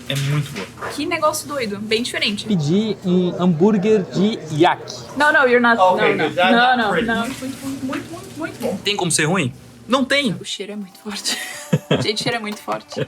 é muito boa. Que negócio doido, bem diferente. Pedi um hambúrguer de yak. Não, you're not. Okay, não. good. That's pretty. Não. Muito bom. Tem como ser ruim? Não tem. O cheiro é muito forte. Gente, o cheiro é muito forte.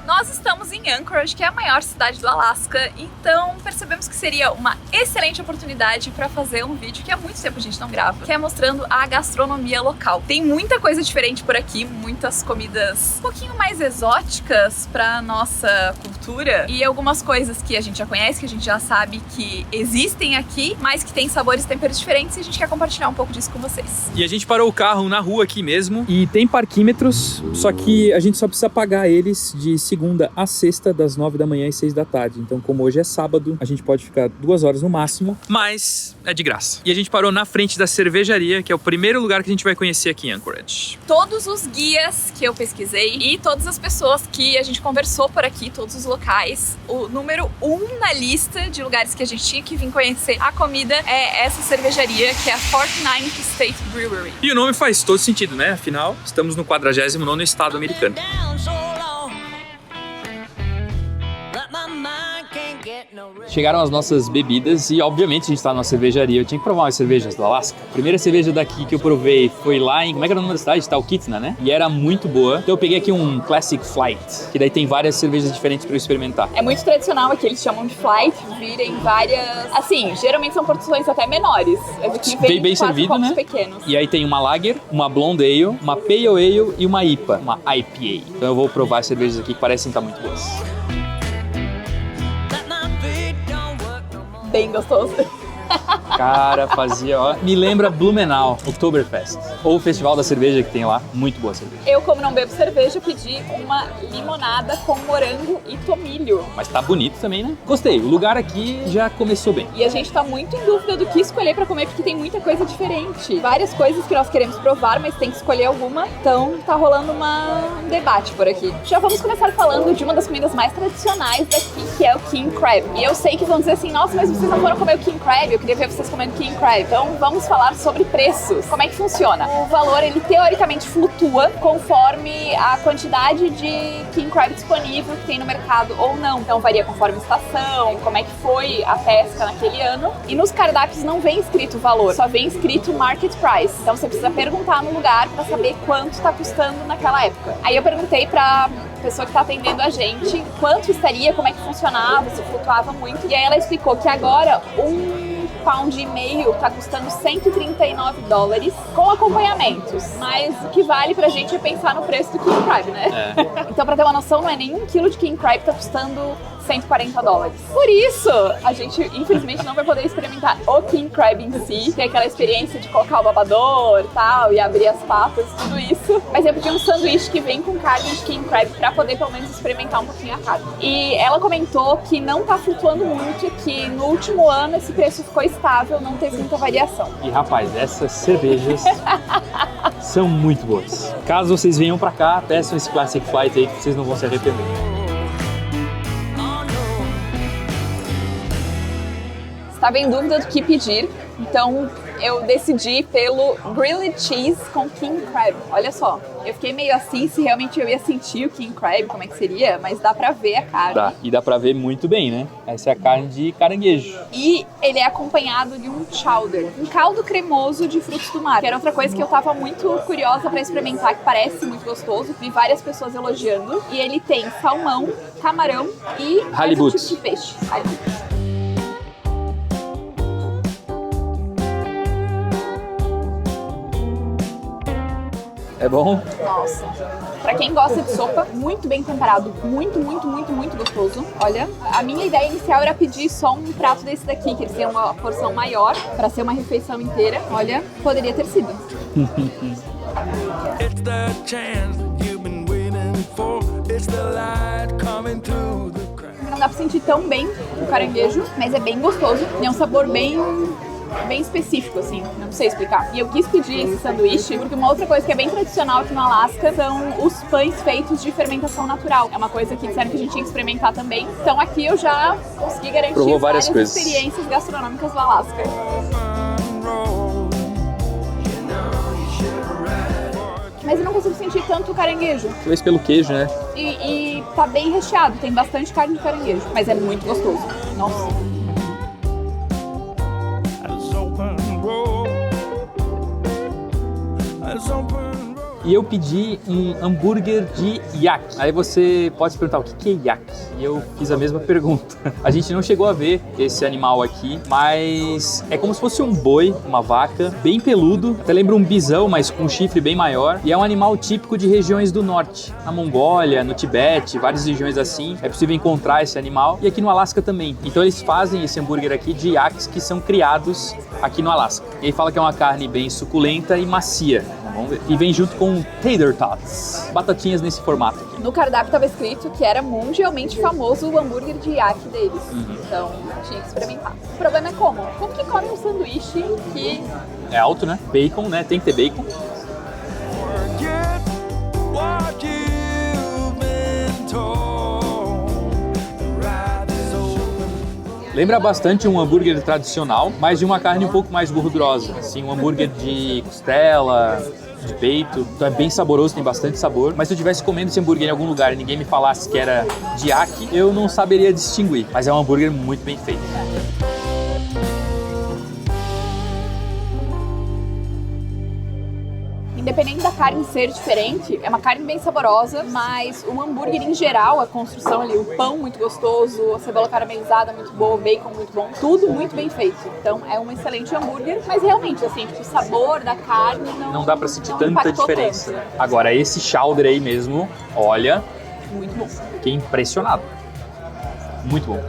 Nós estamos em Anchorage, que é a maior cidade do Alasca, então percebemos que seria uma excelente oportunidade para fazer um vídeo que há muito tempo a gente não grava, que é mostrando a gastronomia local. Tem muita coisa diferente por aqui, muitas comidas um pouquinho mais exóticas para nossa cultura e algumas coisas que a gente já conhece, que a gente já sabe que existem aqui, mas que tem sabores e temperos diferentes e a gente quer compartilhar um pouco disso com vocês. E a gente parou o carro na rua aqui mesmo e tem parquímetros, só que a gente só precisa pagar eles de segunda a sexta, das 9 da manhã às 6 da tarde. Então, como hoje é sábado, a gente pode ficar 2 horas no máximo. Mas é de graça. E a gente parou na frente da cervejaria, que é o primeiro lugar que a gente vai conhecer aqui em Anchorage. Todos os guias que eu pesquisei e todas as pessoas que a gente conversou por aqui, todos os locais, o número 1 na lista de lugares que a gente tinha que vir conhecer a comida é essa cervejaria, que é a 49th State Brewery. E o nome faz todo sentido, né? Afinal, estamos no 49º estado americano. Chegaram as nossas bebidas e, obviamente, a gente tá numa cervejaria. Eu tinha que provar umas cervejas do Alasca. A primeira cerveja daqui que eu provei foi lá em... Como é que era o nome da cidade? Talkeetna, né? E era muito boa. Então eu peguei aqui um Classic Flight, que daí tem várias cervejas diferentes pra eu experimentar. É muito tradicional aqui, eles chamam de flight, virem várias... Assim, geralmente são porções até menores. Mas aqui vem bem servido, copos né? pequenos. E aí tem uma Lager, uma Blonde Ale, uma Pale Ale e uma IPA, uma IPA. Então eu vou provar as cervejas aqui que parecem estar muito boas. Bem gostoso. Cara, fazia, ó. Me lembra Blumenau, Oktoberfest. Ou o festival da cerveja que tem lá. Muito boa cerveja. Eu, como não bebo cerveja, pedi uma limonada com morango e tomilho. Mas tá bonito também, né? Gostei. O lugar aqui já começou bem. E a gente tá muito em dúvida do que escolher pra comer, porque tem muita coisa diferente. Várias coisas que nós queremos provar, mas tem que escolher alguma. Então tá rolando um debate por aqui. Já vamos começar falando de uma das comidas mais tradicionais daqui, que é o King Crab. E eu sei que vão dizer assim, nossa, mas vocês não foram comer o King Crab? Eu queria ver vocês comendo King Crab. Então vamos falar sobre preços. Como é que funciona? O valor, ele teoricamente flutua conforme a quantidade de King Crab disponível que tem no mercado ou não. Então varia conforme a estação, como é que foi a pesca naquele ano. E nos cardápios não vem escrito o valor, só vem escrito market price. Então você precisa perguntar no lugar para saber quanto está custando naquela época. Aí eu perguntei para pessoa que está atendendo a gente quanto estaria, como é que funcionava, se flutuava muito. E aí ela explicou que agora pound e meio tá custando $139 com acompanhamentos. Mas o que vale pra gente é pensar no preço do King Crab, né? É. Então, pra ter uma noção, não é nem 1 quilo de King Crab tá custando $140. Por isso, a gente infelizmente não vai poder experimentar o King Crab em si, ter aquela experiência de colocar o babador e tal, e abrir as patas, tudo isso. Mas eu pedi um sanduíche que vem com carne de King Crab pra poder pelo menos experimentar um pouquinho a carne. E ela comentou que não tá flutuando muito, que no último ano esse preço ficou estável, não teve muita variação. E rapaz, essas cervejas são muito boas. Caso vocês venham pra cá, peçam esse Classic Flight aí que vocês não vão se arrepender. Estava em dúvida do que pedir, então eu decidi pelo Grilled Cheese com King Crab. Olha só, eu fiquei meio assim se realmente eu ia sentir o King Crab, como é que seria, mas dá pra ver a carne. Dá, e dá pra ver muito bem, né? Essa é a carne de caranguejo. E ele é acompanhado de um chowder, um caldo cremoso de frutos do mar, que era outra coisa que eu tava muito curiosa pra experimentar, que parece muito gostoso, vi várias pessoas elogiando. E ele tem salmão, camarão e halibut. Mais um tipo de peixe. Halibut. É bom? Nossa. Pra quem gosta de sopa, muito bem temperado, muito, muito, muito, muito gostoso. Olha, a minha ideia inicial era pedir só um prato desse daqui, que eles têm uma porção maior, pra ser uma refeição inteira. Olha, poderia ter sido. Não dá pra sentir tão bem o caranguejo, mas é bem gostoso. Tem um sabor bem específico, assim, eu não sei explicar. E eu quis pedir esse sanduíche porque uma outra coisa que é bem tradicional aqui no Alasca são os pães feitos de fermentação natural. É uma coisa que disseram que a gente tinha que experimentar também. Então aqui eu já consegui garantir várias experiências gastronômicas do Alasca. mas eu não consigo sentir tanto caranguejo. Talvez pelo queijo, né? E tá bem recheado, tem bastante carne de caranguejo, mas é muito gostoso. Nossa. E eu pedi um hambúrguer de yak. Aí você pode se perguntar, o que é yak? E eu fiz a mesma pergunta. A gente não chegou a ver esse animal aqui, mas é como se fosse um boi, uma vaca, bem peludo. Até lembra um bisão, mas com um chifre bem maior. E é um animal típico de regiões do norte. Na Mongólia, no Tibete, várias regiões assim. É possível encontrar esse animal. E aqui no Alasca também. Então eles fazem esse hambúrguer aqui de yaks que são criados aqui no Alasca. E aí fala que é uma carne bem suculenta e macia. Vamos ver. E vem junto com tater tots, batatinhas nesse formato aqui. No cardápio estava escrito que era mundialmente famoso o hambúrguer de yak deles. Então, tinha que experimentar. O problema é como? Como que come um sanduíche que... É alto, né? Bacon, né? Tem que ter bacon. Lembra bastante um hambúrguer tradicional, mas de uma carne um pouco mais gordurosa. Assim, um hambúrguer de costela, de peito. Então é bem saboroso, tem bastante sabor. Mas se eu estivesse comendo esse hambúrguer em algum lugar e ninguém me falasse que era de yak, eu não saberia distinguir. Mas é um hambúrguer muito bem feito. Independente da carne ser diferente, é uma carne bem saborosa, mas o hambúrguer em geral, a construção ali, o pão muito gostoso, a cebola caramelizada muito boa, o bacon muito bom, tudo muito bem feito. Então é um excelente hambúrguer, mas realmente, assim, tipo, o sabor da carne não dá pra sentir tanta diferença. Tanto. Agora, esse chowder aí mesmo, olha... Muito bom. Fiquei impressionado. Muito bom.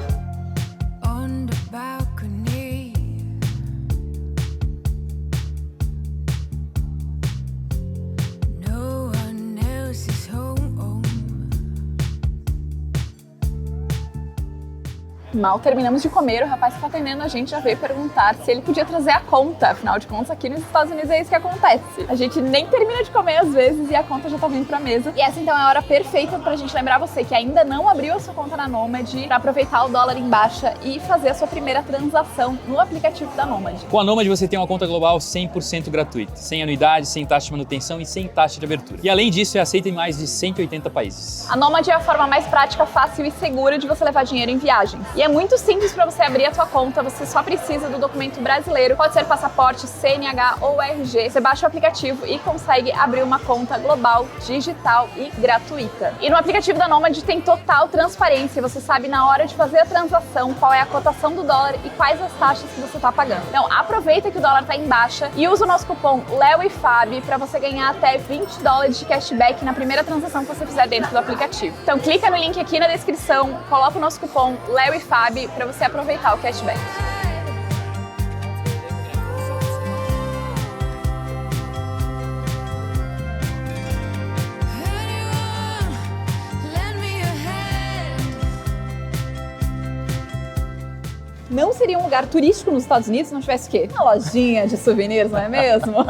Mal terminamos de comer, o rapaz que tá atendendo a gente já veio perguntar se ele podia trazer a conta. Afinal de contas, aqui nos Estados Unidos é isso que acontece. A gente nem termina de comer às vezes e a conta já tá vindo pra mesa. E essa então é a hora perfeita pra gente lembrar você que ainda não abriu a sua conta na Nomad pra aproveitar o dólar em baixa e fazer a sua primeira transação no aplicativo da Nomad. Com a Nomad você tem uma conta global 100% gratuita, sem anuidade, sem taxa de manutenção e sem taxa de abertura. E além disso, é aceita em mais de 180 países. A Nomad é a forma mais prática, fácil e segura de você levar dinheiro em viagens. E é muito simples para você abrir a sua conta, você só precisa do documento brasileiro, pode ser passaporte, CNH ou RG. Você baixa o aplicativo e consegue abrir uma conta global, digital e gratuita. E no aplicativo da Nomad tem total transparência, você sabe na hora de fazer a transação qual é a cotação do dólar e quais as taxas que você está pagando. Então aproveita que o dólar está em baixa e usa o nosso cupom LEOIFAB para você ganhar até $20 de cashback na primeira transação que você fizer dentro do aplicativo. Então clica no link aqui na descrição, coloca o nosso cupom LEOIFAB para você aproveitar o cashback. Não seria um lugar turístico nos Estados Unidos se não tivesse o quê? Uma lojinha de souvenirs, não é mesmo?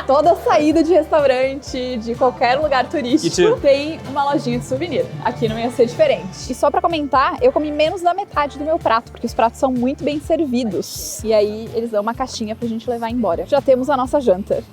Toda saída de restaurante, de qualquer lugar turístico, tem uma lojinha de souvenir. Aqui não ia ser diferente. E só pra comentar, eu comi menos da metade do meu prato, porque os pratos são muito bem servidos. E aí eles dão uma caixinha pra gente levar embora. Já temos a nossa janta.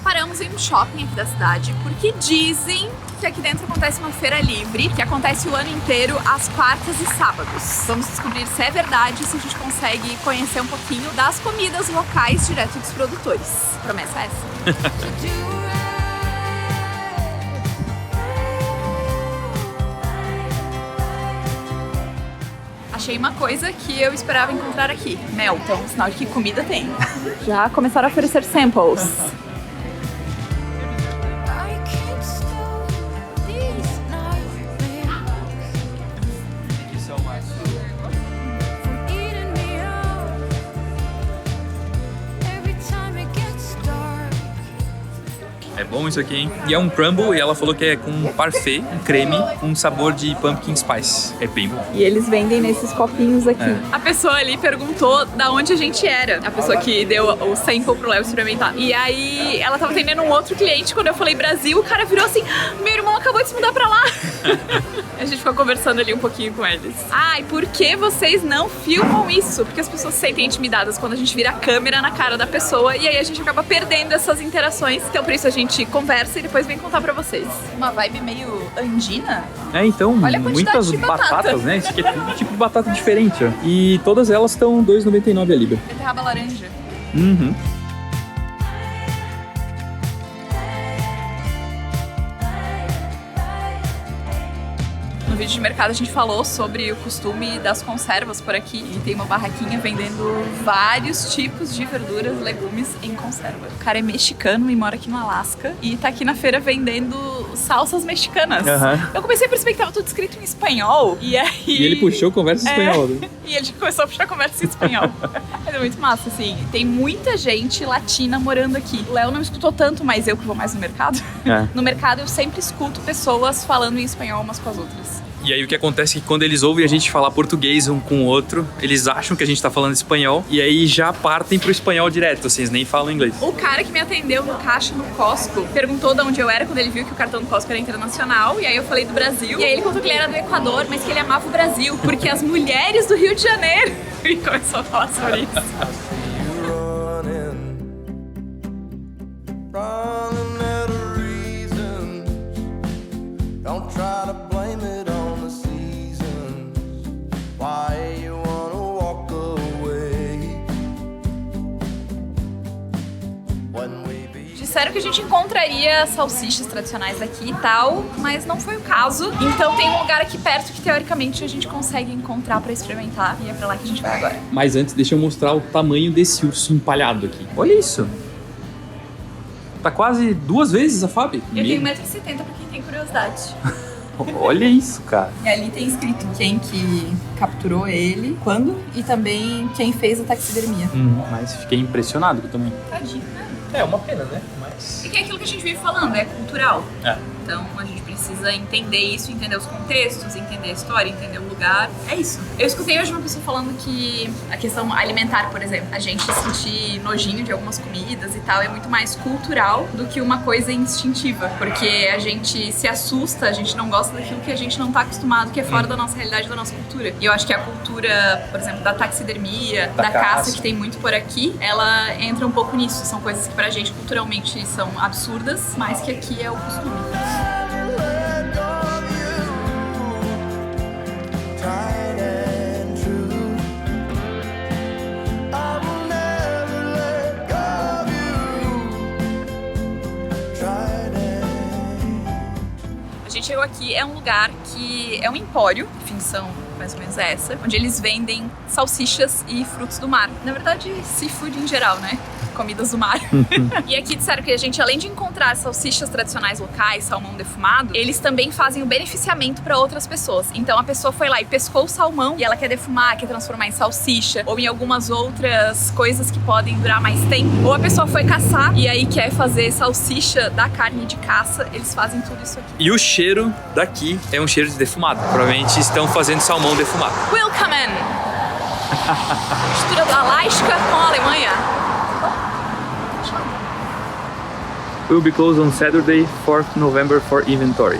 Paramos em um shopping aqui da cidade porque dizem que aqui dentro acontece uma feira livre que acontece o ano inteiro às quartas e sábados. Vamos descobrir se é verdade e se a gente consegue conhecer um pouquinho das comidas locais direto dos produtores. Promessa é essa? Achei uma coisa que eu esperava encontrar aqui, mel. Então, sinal de que comida tem. Já começaram a oferecer samples. É bom bom isso aqui, hein? E é um crumble e ela falou que é com parfait, um creme, com sabor de pumpkin spice. É bem bom. E eles vendem nesses copinhos aqui. A pessoa ali perguntou da onde a gente era. A pessoa que deu o sample pro Léo experimentar. E aí ela tava atendendo um outro cliente. Quando eu falei Brasil, o cara virou assim: meu irmão acabou de se mudar pra lá. A gente ficou conversando ali um pouquinho com eles. E por que vocês não filmam isso? Porque as pessoas se sentem intimidadas quando a gente vira a câmera na cara da pessoa. E aí a gente acaba perdendo essas interações. Então por isso a gente conversa e depois vem contar pra vocês. Uma vibe meio andina. Então, Olha a quantidade muitas de batata. batatas, né? Isso aqui é tudo tipo de batata diferente, ó. E todas elas estão R$2,99 a libra. Beterraba laranja. Uhum. No vídeo de mercado a gente falou sobre o costume das conservas por aqui e tem uma barraquinha vendendo vários tipos de verduras, legumes em conserva. O cara é mexicano e mora aqui no Alasca e tá aqui na feira vendendo salsas mexicanas. Uhum. Eu comecei a perceber que tava tudo escrito em espanhol e aí... E ele puxou conversa espanhola. Né? E ele começou a puxar conversa em espanhol. Mas é muito massa, assim. Tem muita gente latina morando aqui. O Léo não escutou tanto, mas eu que vou mais no mercado. No mercado eu sempre escuto pessoas falando em espanhol umas com as outras. E aí o que acontece é que quando eles ouvem a gente falar português um com o outro, eles acham que a gente tá falando espanhol e aí já partem pro espanhol direto, assim, eles nem falam inglês. O cara que me atendeu no caixa no Costco perguntou de onde eu era quando ele viu que o cartão do Costco era internacional e aí eu falei do Brasil. E aí ele contou que ele era do Equador, mas que ele amava o Brasil porque as mulheres do Rio de Janeiro... E começou a falar sobre isso. Disseram que a gente encontraria salsichas tradicionais aqui e tal, mas não foi o caso. Então tem um lugar aqui perto que teoricamente a gente consegue encontrar pra experimentar e é pra lá que a gente vai agora. Mas antes, deixa eu mostrar o tamanho desse urso empalhado aqui. Olha isso. Tá quase 2 vezes a Fabi. Eu tenho 1,70m pra quem tem curiosidade. Olha isso, cara. E ali tem escrito quem que capturou ele, quando e também quem fez a taxidermia. Mas fiquei impressionado com o tamanho. Tadinho, né? É uma pena, né? Mas... E que é aquilo que a gente vive falando, é cultural. É. Então a gente precisa entender isso, entender os contextos, entender a história, entender o lugar. É isso. Eu escutei hoje uma pessoa falando que a questão alimentar, por exemplo, a gente sentir nojinho de algumas comidas e tal é muito mais cultural do que uma coisa instintiva. Porque a gente se assusta, a gente não gosta daquilo que a gente não tá acostumado, que é fora da nossa realidade, da nossa cultura. E eu acho que a cultura, por exemplo, da taxidermia, da caça, que tem muito por aqui, ela entra um pouco nisso. São coisas que pra gente culturalmente são absurdas, mas que aqui é o costume. A gente chegou aqui, é um lugar que é um empório, enfim, são mais ou menos essa, onde eles vendem salsichas e frutos do mar. Na verdade, seafood em geral, né? Comidas do mar. E aqui disseram que a gente, além de encontrar salsichas tradicionais locais, salmão defumado, eles também fazem o beneficiamento para outras pessoas. Então a pessoa foi lá e pescou o salmão e ela quer defumar, quer transformar em salsicha ou em algumas outras coisas que podem durar mais tempo. Ou a pessoa foi caçar e aí quer fazer salsicha da carne de caça, eles fazem tudo isso aqui. E o cheiro daqui é um cheiro de defumado. Provavelmente estão fazendo salmão defumado. Willkommen! Mistura do Alasca com a Alemanha. We'll be closed on Saturday, 4th November for inventory.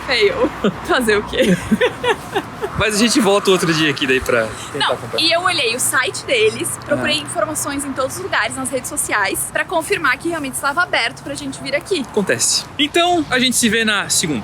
Feio. Fazer o quê? Mas a gente volta outro dia aqui daí pra tentar Não, comprar. e eu olhei o site deles, procurei informações em todos os lugares, nas redes sociais, pra confirmar que realmente estava aberto pra gente vir aqui. Acontece. Então, a gente se vê na segunda.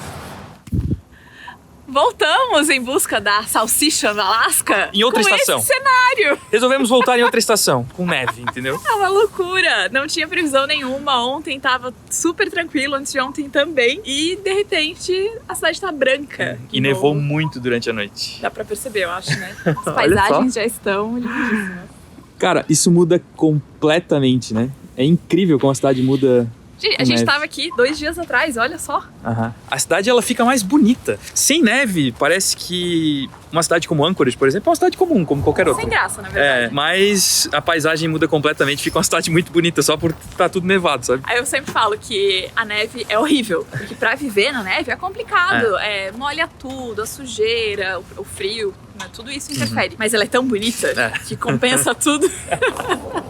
Voltamos em busca da salsicha da Alasca. Em outra com estação. Esse cenário. Resolvemos voltar em outra estação, com neve, entendeu? É uma loucura. Não tinha previsão nenhuma. Ontem tava super tranquilo, antes de ontem também. E, de repente, a cidade tá branca. E nevou muito durante a noite. Dá pra perceber, eu acho, né? As paisagens já estão lindíssimas. Cara, isso muda completamente, né? É incrível como a cidade muda A gente Neve. tava aqui 2 dias atrás, olha só. A cidade ela fica mais bonita. Sem neve, parece que uma cidade como Anchorage, por exemplo, é uma cidade comum, como qualquer outra. Sem graça, na verdade. É, mas a paisagem muda completamente, fica uma cidade muito bonita só por estar tudo nevado, sabe? Aí eu sempre falo que a neve é horrível, porque pra viver na neve é complicado. Molha tudo, a sujeira, o frio, né? Tudo isso interfere. Mas ela é tão bonita que compensa tudo.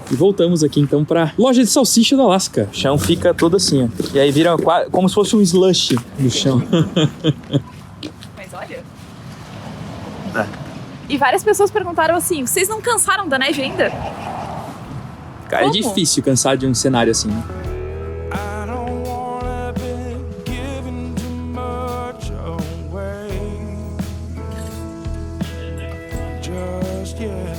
E voltamos aqui então pra loja de salsicha do Alasca. O chão fica todo assim, ó. E aí vira como se fosse um slush no chão. Mas olha... E várias pessoas perguntaram assim, vocês não cansaram da neve ainda? Cara, é Como? difícil cansar de um cenário assim, né? I don't wanna be giving too much away just yet.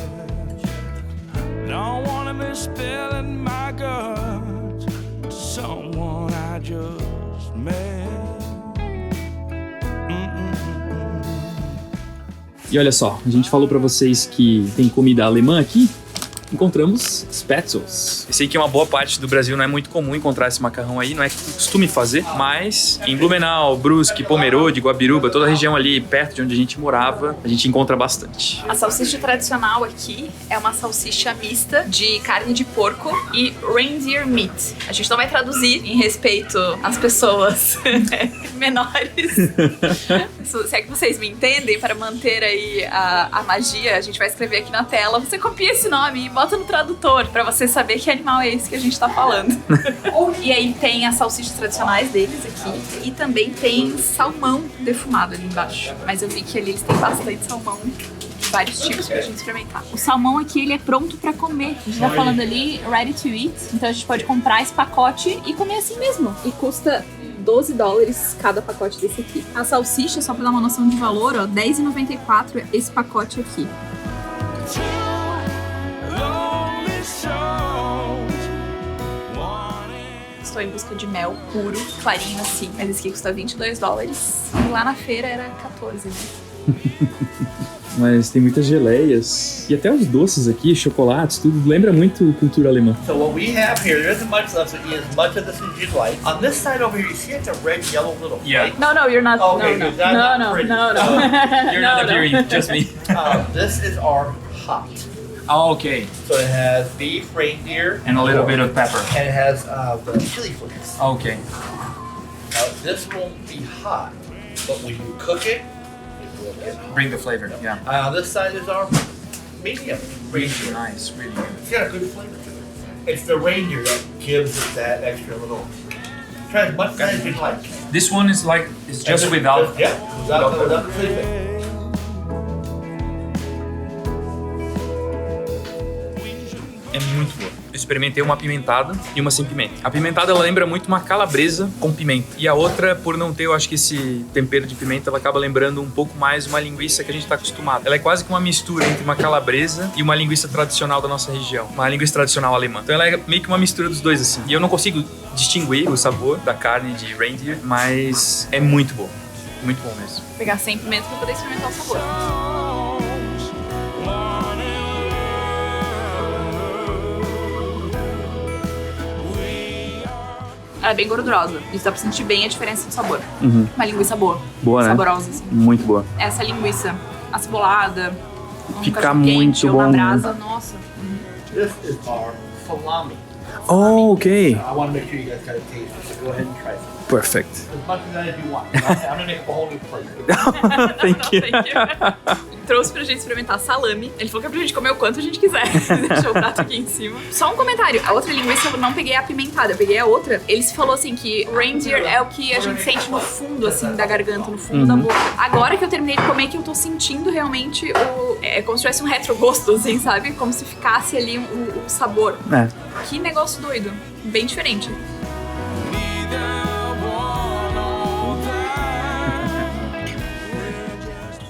Don't wanna be spilling my guts to someone I just met. E olha só, a gente falou pra vocês que tem comida alemã aqui. Encontramos Spätzles. Eu sei que uma boa parte do Brasil não é muito comum encontrar esse macarrão aí, não é costume fazer, mas em Blumenau, Brusque, Pomerode, Guabiruba, toda a região ali perto de onde a gente morava, a gente encontra bastante. A salsicha tradicional aqui é uma salsicha mista de carne de porco e reindeer meat. A gente não vai traduzir em respeito às pessoas menores. Se é que vocês me entendem, para manter aí a magia, a gente vai escrever aqui na tela. Você copia esse nome e bota no tradutor pra você saber que animal é esse que a gente tá falando. E aí tem as salsichas tradicionais deles aqui e também tem salmão defumado ali embaixo. Mas eu vi que ali eles têm bastante salmão de vários tipos pra gente experimentar. O salmão aqui, ele é pronto pra comer. A gente tá falando ali ready to eat, então a gente pode comprar esse pacote e comer assim mesmo. E custa $12 cada pacote desse aqui. A salsicha, só pra dar uma noção de valor, ó, R$10,94 esse pacote aqui. Estou em busca de mel puro, clarinho assim. Mas esse aqui custa $22. E lá na feira era 14, né? Mas tem muitas geleias e até os doces aqui, chocolates, tudo lembra muito cultura alemã. So what we have here, there isn't much left, so eat as much of this as you'd like. On this side over here, you see it's a red, yellow little plate? No, you're not. Okay, no, good. That's not pretty. You're not appearing, just me. This is our hot. Oh, okay. So it has beef, reindeer, And a little bit of pepper. and it has the chili flakes. Okay. Now this won't be hot, but when you cook it, it will get hot. Bring the flavor, yeah. This side is our medium reindeer. Nice, really good. It's got a good flavor to it. It's the reindeer that gives it that extra little. Try as much as you'd like. This one is like, it's just without... Yeah, without the chili flakes. É muito boa. Eu experimentei uma apimentada e uma sem pimenta. A apimentada, ela lembra muito uma calabresa com pimenta. E a outra, por não ter, eu acho que esse tempero de pimenta, ela acaba lembrando um pouco mais uma linguiça que a gente tá acostumado. Ela é quase que uma mistura entre uma calabresa e uma linguiça tradicional da nossa região. Uma linguiça tradicional alemã. Então ela é meio que uma mistura dos dois, assim. E eu não consigo distinguir o sabor da carne de reindeer, mas é muito bom. Muito bom mesmo. Vou pegar sem pimenta pra poder experimentar o sabor. Ela é bem gordurosa. Isso dá pra sentir bem a diferença de sabor. Uma linguiça boa. Boa, né? Saborosa, assim. Muito boa. Essa linguiça acebolada, um Fica cachorro quente, muito ou uma bom, né? brasa, nossa. This is our salami. Oh, ok. I want to make sure you guys got a taste, so go ahead and try some. Perfect. As much of that as you want. I'm gonna make a whole new plate. Thank you. Trouxe pra gente experimentar salame. Ele falou que é pra gente comer o quanto a gente quiser. Deixou o prato aqui em cima. Só um comentário. A outra linguiça eu não peguei a apimentada, eu peguei a outra. Ele se falou assim que reindeer é o que a gente sente no fundo, assim, da garganta, no fundo da boca. Agora que eu terminei de comer, que eu tô sentindo realmente é como se tivesse um retrogosto, assim, sabe? Como se ficasse ali o sabor. É. Que negócio doido. Bem diferente.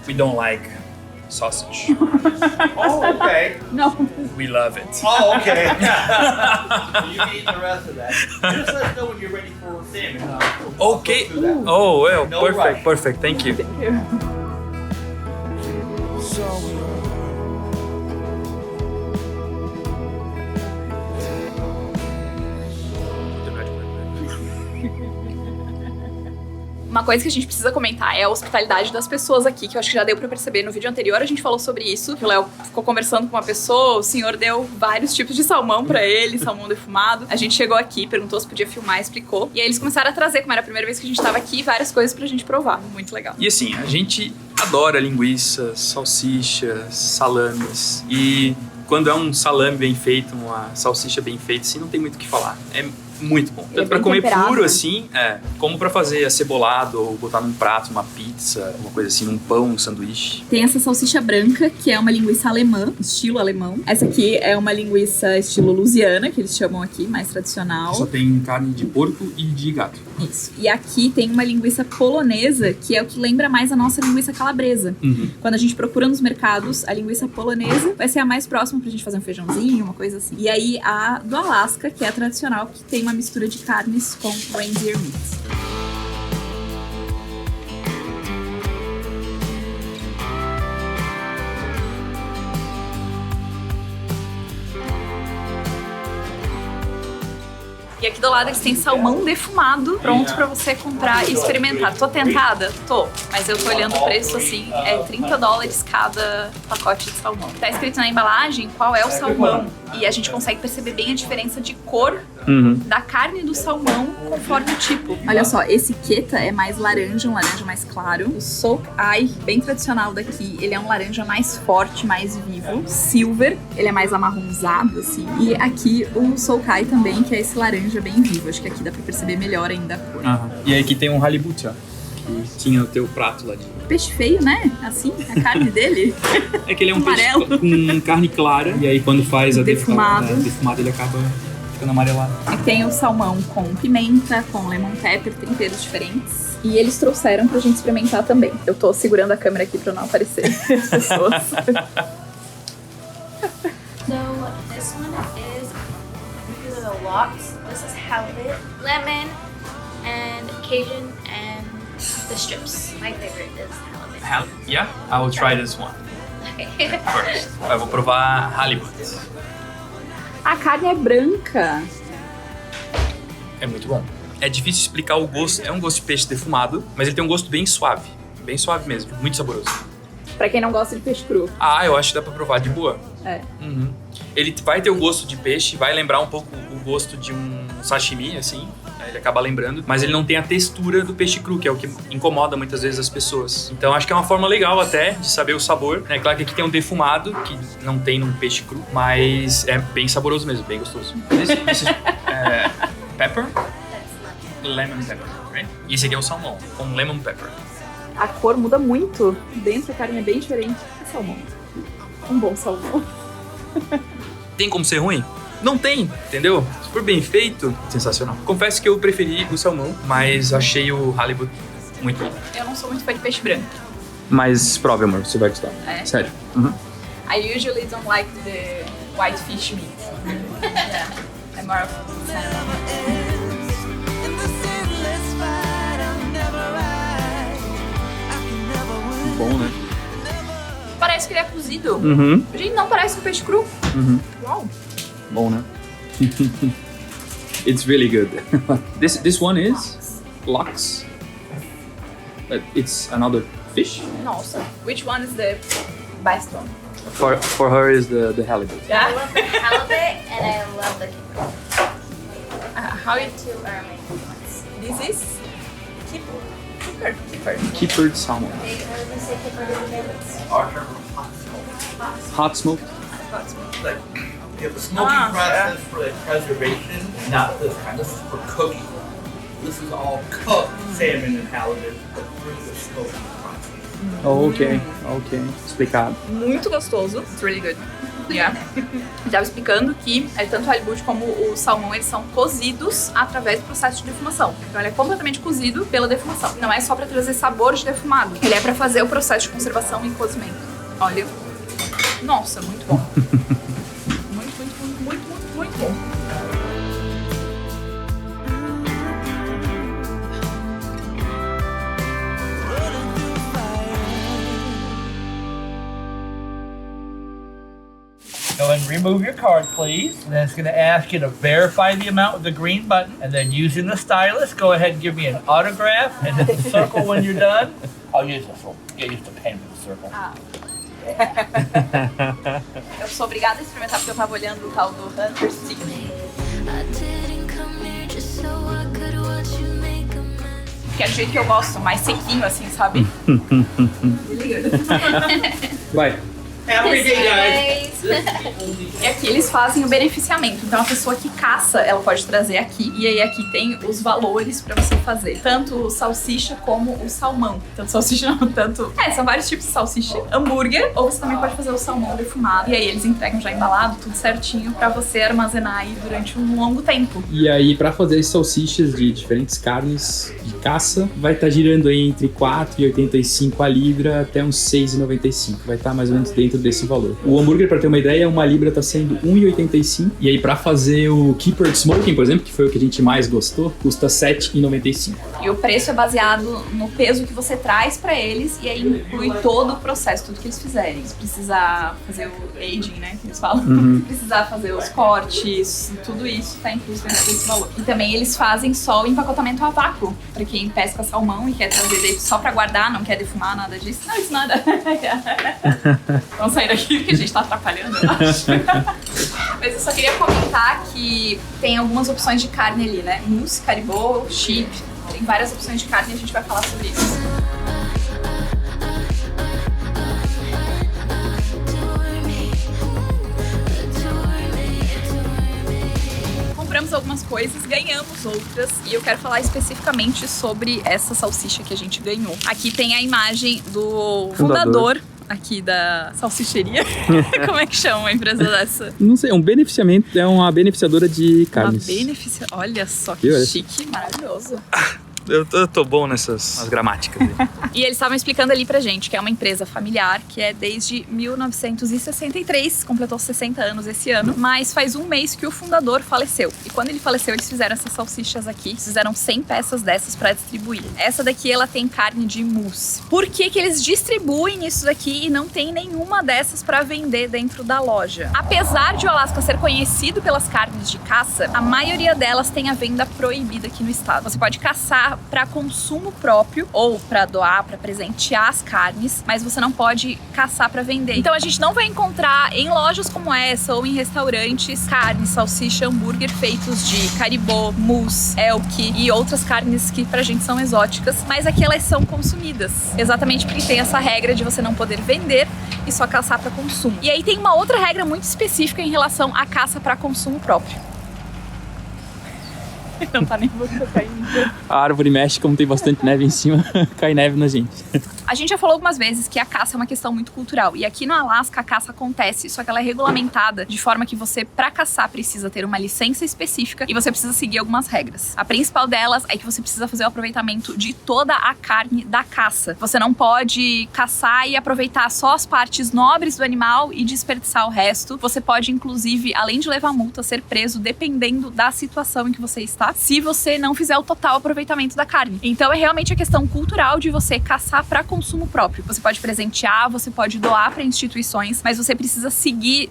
We don't like sausage. Oh, okay. Não. We love it. Oh, okay. You can eat the rest of that. Just let us know when you're ready for salmon. Okay. We'll go through that. Oh, well, No perfect, rush. perfect. Thank you. Uma coisa que a gente precisa comentar é a hospitalidade das pessoas aqui, que eu acho que já deu pra perceber no vídeo anterior, a gente falou sobre isso, que o Léo ficou conversando com uma pessoa, o senhor deu vários tipos de salmão pra ele, salmão defumado. A gente chegou aqui, perguntou se podia filmar, explicou. E aí eles começaram a trazer, como era a primeira vez que a gente tava aqui, várias coisas pra gente provar. Muito legal. E assim, a gente adora linguiças, salsichas, salames. E quando é um salame bem feito, uma salsicha bem feita, assim, não tem muito o que falar. É muito bom. Tanto pra comer puro, né? assim, como pra fazer acebolado ou botar num prato, uma pizza, uma coisa assim, num pão, um sanduíche. Tem essa salsicha branca, que é uma linguiça alemã, estilo alemão. Essa aqui é uma linguiça estilo Louisiana, que eles chamam aqui, mais tradicional. Só tem carne de porco e de gato. Isso. E aqui tem uma linguiça polonesa, que é o que lembra mais a nossa linguiça calabresa. Quando a gente procura nos mercados, a linguiça polonesa vai ser a mais próxima pra gente fazer um feijãozinho, uma coisa assim. E aí a do Alasca, que é a tradicional, que tem uma mistura de carnes com reindeer meat. E aqui do lado eles têm salmão defumado, pronto pra você comprar e experimentar. Tô tentada? Tô. Mas eu tô olhando o preço assim, é $30 cada pacote de salmão. Tá escrito na embalagem qual é o salmão. E a gente consegue perceber bem a diferença de cor da carne do salmão conforme o tipo. Olha só, esse Keta é mais laranja, um laranja mais claro. O Soak Eye, bem tradicional daqui, ele é um laranja mais forte, mais vivo. Silver, ele é mais amarronzado, assim. E aqui o Soak Eye também, que é esse laranja bem vivo. Acho que aqui dá pra perceber melhor ainda a cor. E aí aqui tem um halibut, ó. Que tinha o teu prato lá de... Peixe feio, né? Assim, a carne dele. É que ele é um Amarelo. peixe com carne clara. E aí quando faz a Defumado. defumada, ele acaba ficando amarelado. E tem o salmão com pimenta, com lemon pepper, temperos diferentes. E eles trouxeram pra gente experimentar também. Eu tô segurando a câmera aqui pra não aparecer as pessoas. So this one is the lox. This is halibut, lemon, and Cajun, and the strips. My favorite is halibut. Yeah? I will try this one Okay. first. Eu vou provar halibut. A carne é branca. É muito bom. É difícil explicar o gosto. É um gosto de peixe defumado, mas ele tem um gosto bem suave. Bem suave mesmo. Muito saboroso. Pra quem não gosta de peixe cru. Eu acho que dá pra provar de boa. É. Ele vai ter o gosto de peixe, vai lembrar um pouco o gosto de um sashimi, assim. Ele acaba lembrando, mas ele não tem a textura do peixe cru, que é o que incomoda muitas vezes as pessoas. Então acho que é uma forma legal até de saber o sabor. É claro que aqui tem um defumado, que não tem num peixe cru, mas é bem saboroso mesmo, bem gostoso. This is pepper? Lemon pepper, right? E esse aqui é o salmão, com lemon pepper. A cor muda muito. Dentro a carne é bem diferente. Que salmão. Um bom salmão. Tem como ser ruim? Não tem, entendeu? Se for bem feito, sensacional. Confesso que eu preferi o salmão, mas achei o halibut muito bom. Eu não sou muito fã de peixe branco. Mas prove, amor, você vai gostar. É? Sério. I usually don't like the white fish meat. Yeah. I'm more of Bom, né? Parece que ele é cozido. Gente, não parece um peixe cru. Uau. Bom, né? It's really good. This one is lox. It's another fish. Nossa. Which one is the best one? For her is the halibut. I Yeah. love the halibut and I love the keeper. How it? Two are my favorites. This is keeper. Keepered salmon. What did you say keeper is your favorites? Hot smoked. Like, you have the smoking process for like preservation, not this kind. This is for cooking. This is all cooked salmon and halibut, but through the smoking process. Ok. Explicado. Muito gostoso. It's really good. Yeah. Estava explicando que tanto o halibut como o salmão, eles são cozidos através do processo de defumação. Então ele é completamente cozido pela defumação. Não é só para trazer sabor de defumado. Ele é para fazer o processo de conservação e cozimento. Olha. Nossa, muito bom. Muito bom. Go ahead and remove your card, please. And then it's going to ask you to verify the amount with the green button. And then using the stylus, go ahead and give me an autograph and then the circle when you're done. I'll use this one. Get used to pen for the circle. Eu sou obrigada a experimentar porque eu tava olhando o tal do Hunter Stick. Que é do jeito que eu gosto, mais sequinho assim, sabe? Vai. Have a great day, guys. E aqui eles fazem o beneficiamento. Então a pessoa que caça, ela pode trazer aqui. E aí aqui tem os valores pra você fazer. Tanto o salsicha como o salmão. Tanto salsicha não, tanto... são vários tipos de salsicha. Hambúrguer, ou você também pode fazer o salmão defumado. E aí eles entregam já embalado, tudo certinho, pra você armazenar aí durante um longo tempo. E aí, pra fazer as salsichas de diferentes carnes de caça, vai estar girando aí entre 4,85 a libra até uns 6,95. Vai estar mais ou menos dentro desse valor. O hambúrguer, pra ter uma ideia, uma libra tá sendo 1,85. E aí, pra fazer o Keeper Smoking, por exemplo, que foi o que a gente mais gostou, custa 7,95. E o preço é baseado no peso que você traz pra eles e aí inclui todo o processo, tudo que eles fizerem. Se precisar fazer o aging, né, que eles falam, se precisar fazer os cortes, tudo isso tá incluso dentro desse valor. E também eles fazem só o empacotamento a vácuo, pra quem pesca salmão e quer trazer daí só pra guardar, não quer defumar, nada disso. Não, isso nada. Vamos sair daqui porque a gente tá atrapalhando, eu acho. Mas eu só queria comentar que tem algumas opções de carne ali, né? Mousse, caribou, chip, tem várias opções de carne e a gente vai falar sobre isso. Compramos algumas coisas, ganhamos outras e eu quero falar especificamente sobre essa salsicha que a gente ganhou. Aqui tem a imagem do fundador aqui da salsicheria. Como é que chama uma empresa dessa? Não sei, um beneficiamento, é uma beneficiadora de carnes. Olha só que chique, maravilhoso. Eu tô bom nessas gramáticas. E eles estavam explicando ali pra gente que é uma empresa familiar que é desde 1963, completou 60 anos esse ano, mas faz um mês que o fundador faleceu. E quando ele faleceu, eles fizeram essas salsichas aqui, eles fizeram 100 peças dessas pra distribuir. Essa daqui, ela tem carne de mousse. Por que que eles distribuem isso daqui e não tem nenhuma dessas pra vender dentro da loja? Apesar de o Alasca ser conhecido pelas carnes de caça, a maioria delas tem a venda proibida aqui no estado. Você pode caçar para consumo próprio ou para doar, para presentear as carnes, mas você não pode caçar para vender. Então a gente não vai encontrar em lojas como essa ou em restaurantes carne, salsicha, hambúrguer feitos de caribou, mousse, elk e outras carnes que pra gente são exóticas, mas aqui elas são consumidas. Exatamente porque tem essa regra de você não poder vender e só caçar para consumo. E aí tem uma outra regra muito específica em relação à caça para consumo próprio. Não tá nem você caindo. A árvore mexe, como tem bastante neve em cima, cai neve na gente. A gente já falou algumas vezes que a caça é uma questão muito cultural. E aqui no Alasca a caça acontece, só que ela é regulamentada de forma que você, pra caçar, precisa ter uma licença específica e você precisa seguir algumas regras. A principal delas é que você precisa fazer o aproveitamento de toda a carne da caça. Você não pode caçar e aproveitar só as partes nobres do animal e desperdiçar o resto. Você pode, inclusive, além de levar multa, ser preso dependendo da situação em que você está, se você não fizer o total aproveitamento da carne. Então é realmente a questão cultural de você caçar para consumo próprio. Você pode presentear, você pode doar para instituições, mas você precisa seguir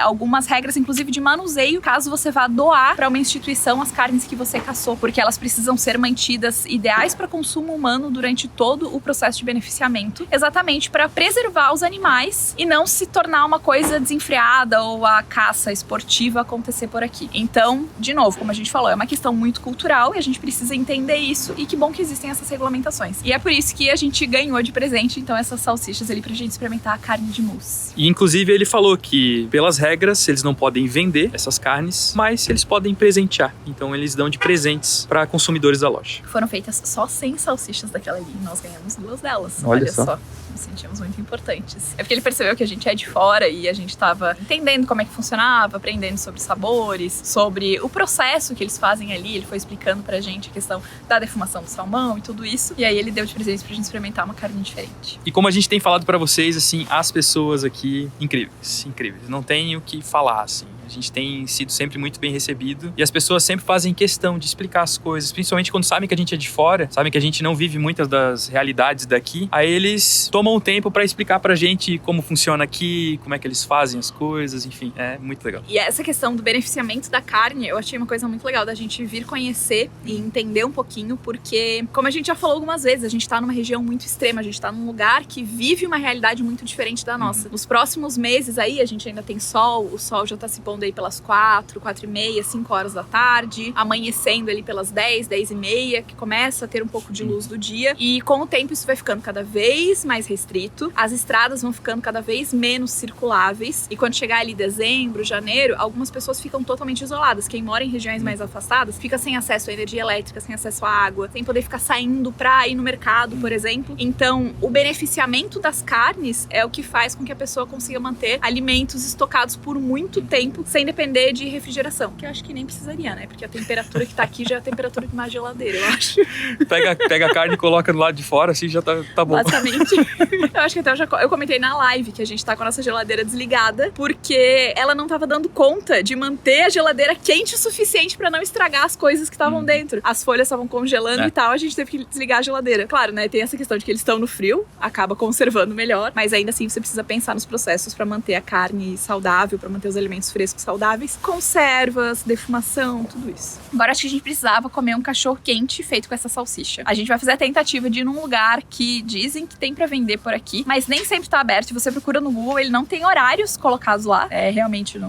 algumas regras, inclusive de manuseio, caso você vá doar para uma instituição as carnes que você caçou, porque elas precisam ser mantidas ideais para consumo humano durante todo o processo de beneficiamento, exatamente para preservar os animais e não se tornar uma coisa desenfreada ou a caça esportiva acontecer por aqui. Então, de novo, como a gente falou, é uma questão muito cultural e a gente precisa entender isso, e que bom que existem essas regulamentações. E é por isso que a gente ganhou de presente, então, essas salsichas ali pra gente experimentar a carne de mousse. E inclusive ele falou que, pelas regras, eles não podem vender essas carnes, mas eles podem presentear. Então eles dão de presentes para consumidores da loja. Foram feitas só 100 salsichas daquela ali e nós ganhamos 2 delas. Olha só. Nos sentimos muito importantes. É porque ele percebeu que a gente é de fora e a gente tava entendendo como é que funcionava, aprendendo sobre sabores, sobre o processo que eles fazem ali. Ele foi explicando pra gente a questão da defumação do salmão e tudo isso. E aí ele deu de presente pra gente experimentar uma carne diferente. E como a gente tem falado pra vocês, assim, as pessoas aqui, incríveis, incríveis. Não tem o que falar, assim. A gente tem sido sempre muito bem recebido e as pessoas sempre fazem questão de explicar as coisas, principalmente quando sabem que a gente é de fora, sabem que a gente não vive muitas das realidades daqui. Aí eles tomam o tempo pra explicar pra gente como funciona aqui, como é que eles fazem as coisas, enfim, é muito legal. E essa questão do beneficiamento da carne, eu achei uma coisa muito legal da gente vir conhecer e entender um pouquinho, porque, como a gente já falou algumas vezes, a gente tá numa região muito extrema, a gente tá num lugar que vive uma realidade muito diferente da nossa. Nos próximos meses aí, a gente ainda tem sol, o sol já tá se pondo aí pelas 4h30, 5 horas da tarde, amanhecendo ali pelas 10h30, que começa a ter um pouco de luz do dia, e com o tempo isso vai ficando cada vez mais restrito, as estradas vão ficando cada vez menos circuláveis, e quando chegar ali dezembro, janeiro, algumas pessoas ficam totalmente isoladas. Quem mora em regiões mais afastadas fica sem acesso à energia elétrica, sem acesso à água, sem poder ficar saindo pra ir no mercado, por exemplo. Então, o beneficiamento das carnes é o que faz com que a pessoa consiga manter alimentos estocados por muito tempo, sem depender de refrigeração, que eu acho que nem precisaria, né? Porque a temperatura que tá aqui já é a temperatura de uma geladeira, eu acho. Pega a carne e coloca do lado de fora, assim já tá bom. Basicamente. Eu acho que até eu comentei na live que a gente tá com a nossa geladeira desligada, porque ela não tava dando conta de manter a geladeira quente o suficiente pra não estragar as coisas que estavam dentro. As folhas estavam congelando e tal, a gente teve que desligar a geladeira. Claro, né? Tem essa questão de que eles estão no frio, acaba conservando melhor, mas ainda assim você precisa pensar nos processos pra manter a carne saudável, pra manter os alimentos frescos saudáveis, conservas, defumação, tudo isso. Agora acho que a gente precisava comer um cachorro quente feito com essa salsicha. A gente vai fazer a tentativa de ir num lugar que dizem que tem pra vender por aqui, mas nem sempre tá aberto. Você procura no Google, ele não tem horários colocados lá, é realmente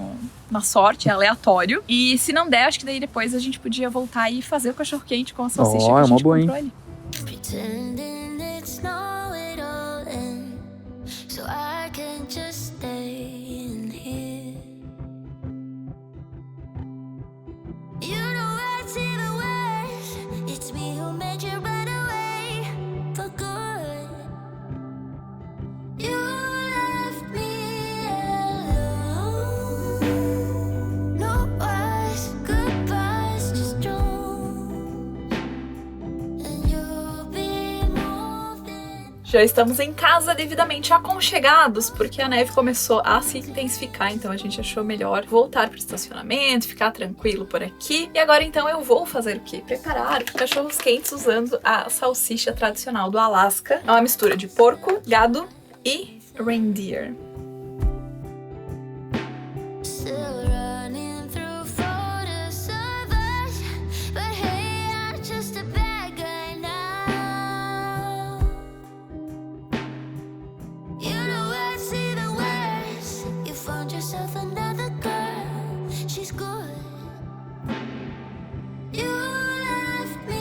na sorte, é aleatório. E se não der, acho que daí depois a gente podia voltar e fazer o cachorro quente com a salsicha que a gente comprou ali. Pretending it's not it all in, so I can just stay in here. You know what's even worse? It's me who made you run away for good. You left me alone. No words, goodbyes, just drones. And you'll be more than. Já estamos em casa devidamente aconchegados, porque a neve começou a se intensificar, então a gente achou melhor voltar pro estacionamento, ficar tranquilo por aqui. E agora então eu vou fazer o quê? Preparar cachorros quentes usando a salsicha tradicional do Alasca. É uma mistura de porco, gado e reindeer. Still running through photos of us, but hey, I'm just a bad guy now. You know what's even worse? You found yourself another girl. She's good. You left me.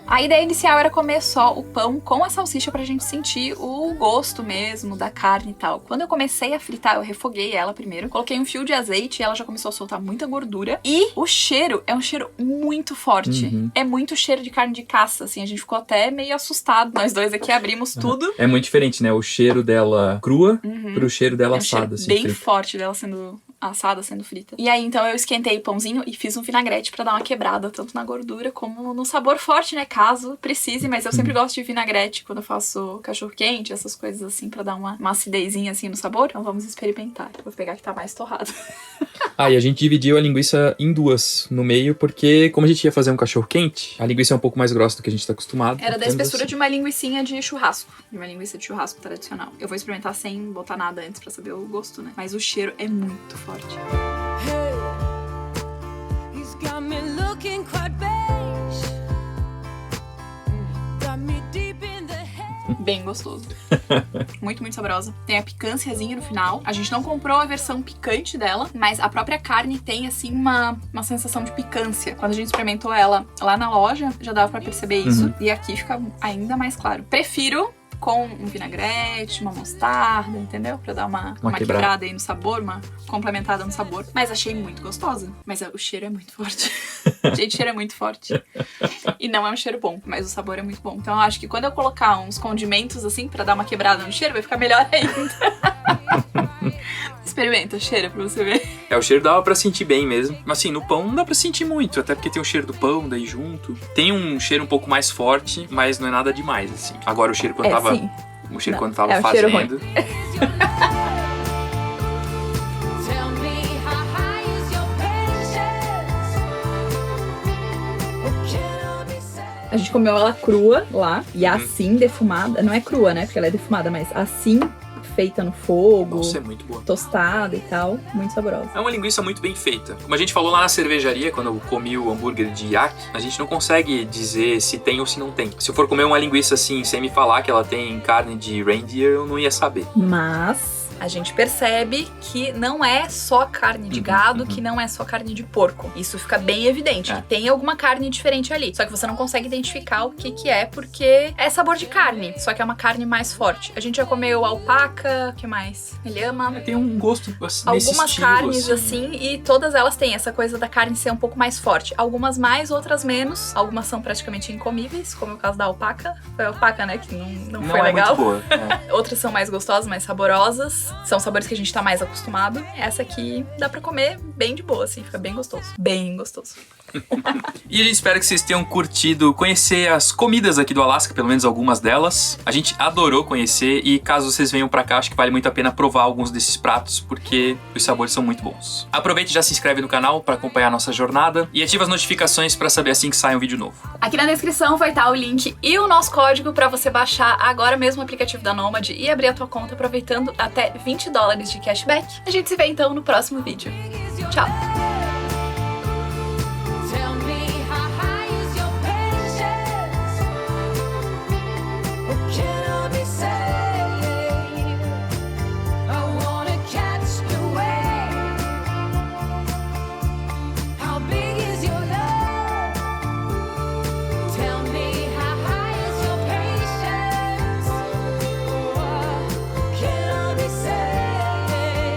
A ideia inicial era comer só o pão com a salsicha pra gente sentir o gosto mesmo da carne e tal. Quando eu comecei a fritar, eu refoguei ela primeiro, coloquei um fio de azeite e ela já começou a soltar muita gordura. E o cheiro é um cheiro muito forte. É muito cheiro de carne de caça, assim. A gente ficou até meio assustado. Nós dois aqui abrimos tudo. É muito diferente, né? O cheiro dela crua pro cheiro dela assada. Um cheiro assim, bem frita. forte dela sendo assada, sendo frita. E aí, então, eu esquentei o pãozinho e fiz um vinagrete pra dar uma quebrada, tanto na gordura como no sabor forte, né? Caso precise, mas eu sempre gosto de vinagrete quando eu faço cachorro quente, essas coisas assim, pra dar uma acidezinha assim no sabor. Então vamos experimentar. Vou pegar que tá mais torrado. E a gente dividiu a linguiça em duas no meio, porque como a gente ia fazer um cachorro quente, a linguiça é um pouco mais grossa do que a gente tá acostumado. Era da Fazemos espessura assim. de uma linguicinha de churrasco. De uma linguiça de churrasco tradicional. Eu vou experimentar sem botar nada antes pra saber o gosto, né? Mas o cheiro é muito forte. He's got me looking quite beige. Got me deep in the head. Bem gostoso. Muito, muito saborosa. Tem a picânciazinha no final. A gente não comprou a versão picante dela, mas a própria carne tem, assim, uma sensação de picância. Quando a gente experimentou ela lá na loja, já dava pra perceber isso. E aqui fica ainda mais claro. Prefiro com um vinagrete, uma mostarda, entendeu? Pra dar uma quebrada aí no sabor, uma complementada no sabor. Mas achei muito gostosa. Mas o cheiro é muito forte. Gente, o cheiro é muito forte. E não é um cheiro bom, mas o sabor é muito bom. Então eu acho que quando eu colocar uns condimentos assim pra dar uma quebrada no cheiro, vai ficar melhor ainda. Experimenta, cheira pra você ver. O cheiro dava pra sentir bem mesmo. Mas assim, no pão não dá pra sentir muito, até porque tem o cheiro do pão daí junto. Tem um cheiro um pouco mais forte, mas não é nada demais, assim. Agora o cheiro quando tava... Sim. O cheiro Não, quando tava é um cheiro ruim. fazendo... Tell me how A gente comeu ela crua lá, e assim defumada. Não é crua, né? Porque ela é defumada, mas assim feita no fogo. Nossa, é muito boa. Tostada e tal. Muito saborosa. É uma linguiça muito bem feita. Como a gente falou lá na cervejaria, quando eu comi o hambúrguer de Yak, a gente não consegue dizer se tem ou se não tem. Se eu for comer uma linguiça assim, sem me falar que ela tem carne de reindeer, eu não ia saber. Mas a gente percebe que não é só carne de gado, que não é só carne de porco. Isso fica bem evidente, que tem alguma carne diferente ali. Só que você não consegue identificar o que que é, porque é sabor de carne, só que é uma carne mais forte. A gente já comeu alpaca, o que mais? Lhama. Tem um gosto assim, Algumas carnes assim, e todas elas têm essa coisa da carne ser um pouco mais forte. Algumas mais, outras menos. Algumas são praticamente incomíveis, como é o caso da alpaca. Foi a alpaca, né, que não foi legal. Muito boa. Outras são mais gostosas, mais saborosas. São sabores que a gente tá mais acostumado. Essa aqui dá pra comer bem de boa, assim. Fica bem gostoso. Bem gostoso. E a gente espera que vocês tenham curtido conhecer as comidas aqui do Alasca, pelo menos algumas delas. A gente adorou conhecer e caso vocês venham pra cá, acho que vale muito a pena provar alguns desses pratos, porque os sabores são muito bons. Aproveite e já se inscreve no canal pra acompanhar a nossa jornada e ativa as notificações pra saber assim que sai um vídeo novo. Aqui na descrição vai estar o link e o nosso código pra você baixar agora mesmo o aplicativo da Nomad e abrir a tua conta aproveitando até $20 de cashback. A gente se vê então no próximo vídeo. Tchau!